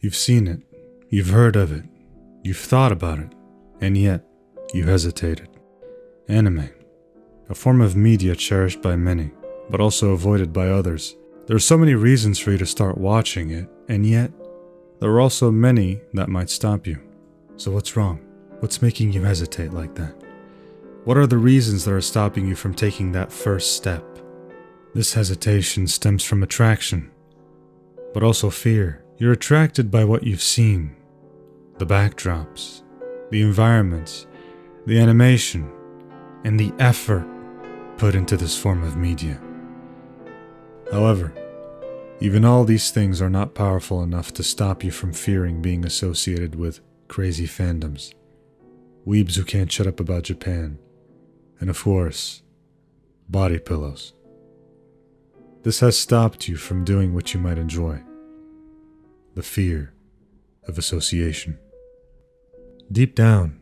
You've seen it, you've heard of it, you've thought about it, and yet you hesitated. Anime, a form of media cherished by many, but also avoided by others. There are so many reasons for you to start watching it, and yet there are also many that might stop you. So what's wrong? What's making you hesitate like that? What are the reasons that are stopping you from taking that first step? This hesitation stems from attraction, but also fear. You're attracted by what you've seen, the backdrops, the environments, the animation, and the effort put into this form of media. However, even all these things are not powerful enough to stop you from fearing being associated with crazy fandoms, weebs who can't shut up about Japan, and of course, body pillows. This has stopped you from doing what you might enjoy. The fear of association. Deep down,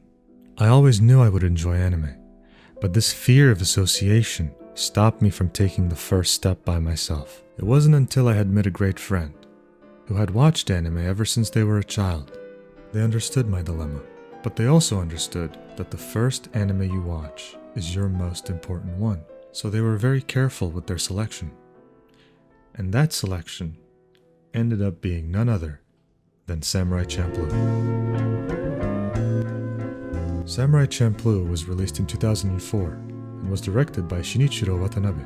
I always knew I would enjoy anime, but this fear of association stopped me from taking the first step by myself. It wasn't until I had met a great friend who had watched anime ever since they were a child. They understood my dilemma, but they also understood that the first anime you watch is your most important one, so they were very careful with their selection. And that selection ended up being none other than Samurai Champloo. Samurai Champloo was released in 2004 and was directed by Shinichiro Watanabe.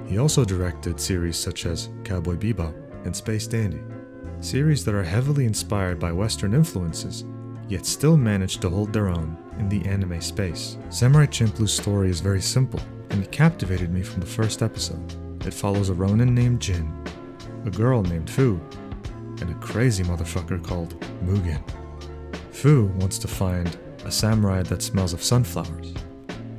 He also directed series such as Cowboy Bebop and Space Dandy, series that are heavily inspired by Western influences, yet still manage to hold their own in the anime space. Samurai Champloo's story is very simple, and it captivated me from the first episode. It follows a ronin named Jin, a girl named Fu, and a crazy motherfucker called Mugen. Fu wants to find a samurai that smells of sunflowers,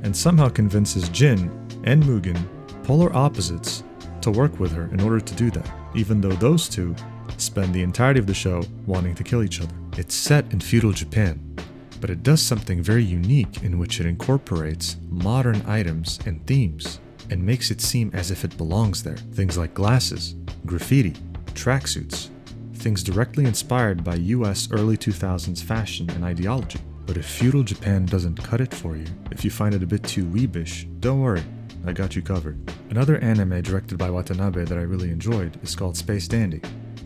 and somehow convinces Jin and Mugen, polar opposites, to work with her in order to do that, even though those two spend the entirety of the show wanting to kill each other. It's set in feudal Japan, but it does something very unique in which it incorporates modern items and themes and makes it seem as if it belongs there. Things like glasses, graffiti, tracksuits, things directly inspired by US early 2000s fashion and ideology. But if feudal Japan doesn't cut it for you, if you find it a bit too weebish, don't worry, I got you covered. Another anime directed by Watanabe that I really enjoyed is called Space Dandy.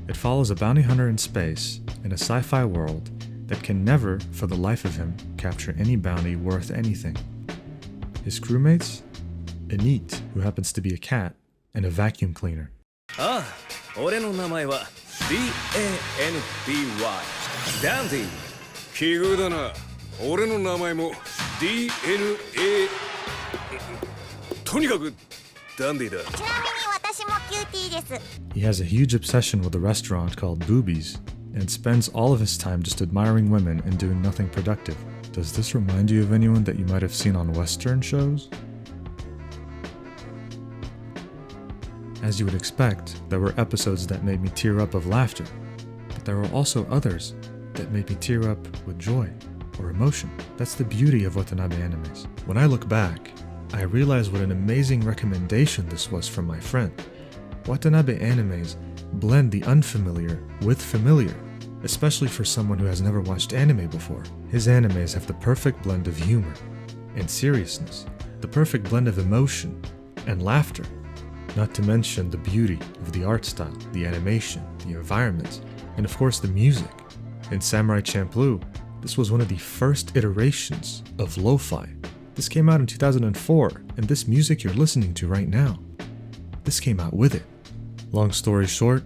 It follows a bounty hunter in space in a sci-fi world that can never, for the life of him, capture any bounty worth anything. His crewmates? A NEET, who happens to be a cat, and a vacuum cleaner. 俺の名前は D-A-N-D-Y ダンディ奇遇だな俺の名前も D-N-A とにかくダンディだ He has a huge obsession with a restaurant called Boobies and spends all of his time just admiring women and doing nothing productive. Does this remind you of anyone that you might have seen on Western shows? As you would expect, there were episodes that made me tear up of laughter, but there were also others that made me tear up with joy or emotion. That's the beauty of Watanabe animes. When I look back, I realize what an amazing recommendation this was from my friend. Watanabe animes blend the unfamiliar with familiar, especially for someone who has never watched anime before. His animes have the perfect blend of humor and seriousness, the perfect blend of emotion and laughter, not to mention the beauty of the art style, the animation, the environments, and of course the music. In Samurai Champloo, this was one of the first iterations of lo-fi. This came out in 2004, and this music you're listening to right now, this came out with it. Long story short,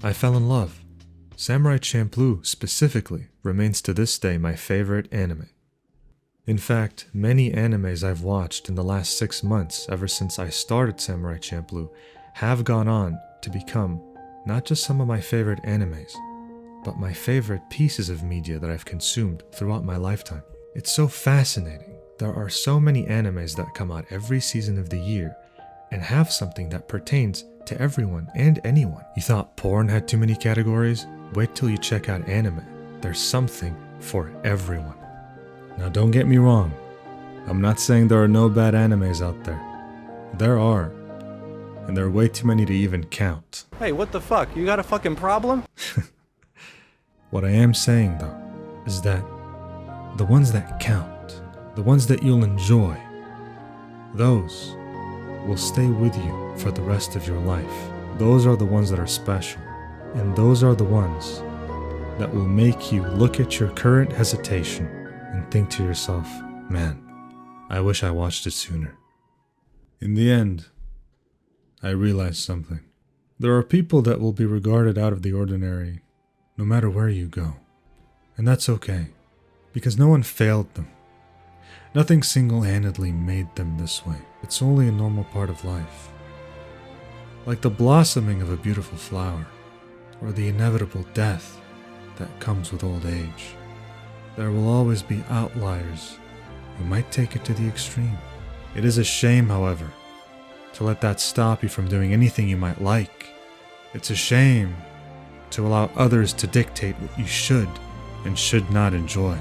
I fell in love. Samurai Champloo specifically remains to this day my favorite anime. In fact, many animes I've watched in the last 6 months ever since I started Samurai Champloo have gone on to become not just some of my favorite animes, but my favorite pieces of media that I've consumed throughout my lifetime. It's so fascinating. There are so many animes that come out every season of the year and have something that pertains to everyone and anyone. You thought porn had too many categories? Wait till you check out anime. There's something for everyone. Now don't get me wrong, I'm not saying there are no bad animes out there. There are, and there are way too many to even count. Hey, what the fuck? You got a fucking problem? What I am saying, though, is that the ones that count, the ones that you'll enjoy, those will stay with you for the rest of your life. Those are the ones that are special, and those are the ones that will make you look at your current hesitation and think to yourself, man, I wish I watched it sooner. In the end, I realized something. There are people that will be regarded out of the ordinary no matter where you go. And that's okay, because no one failed them. Nothing single-handedly made them this way. It's only a normal part of life. Like the blossoming of a beautiful flower, or the inevitable death that comes with old age. There will always be outliers who might take it to the extreme. It is a shame, however, to let that stop you from doing anything you might like. It's a shame to allow others to dictate what you should and should not enjoy.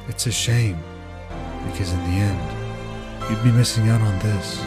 It's a shame, because in the end, you'd be missing out on this.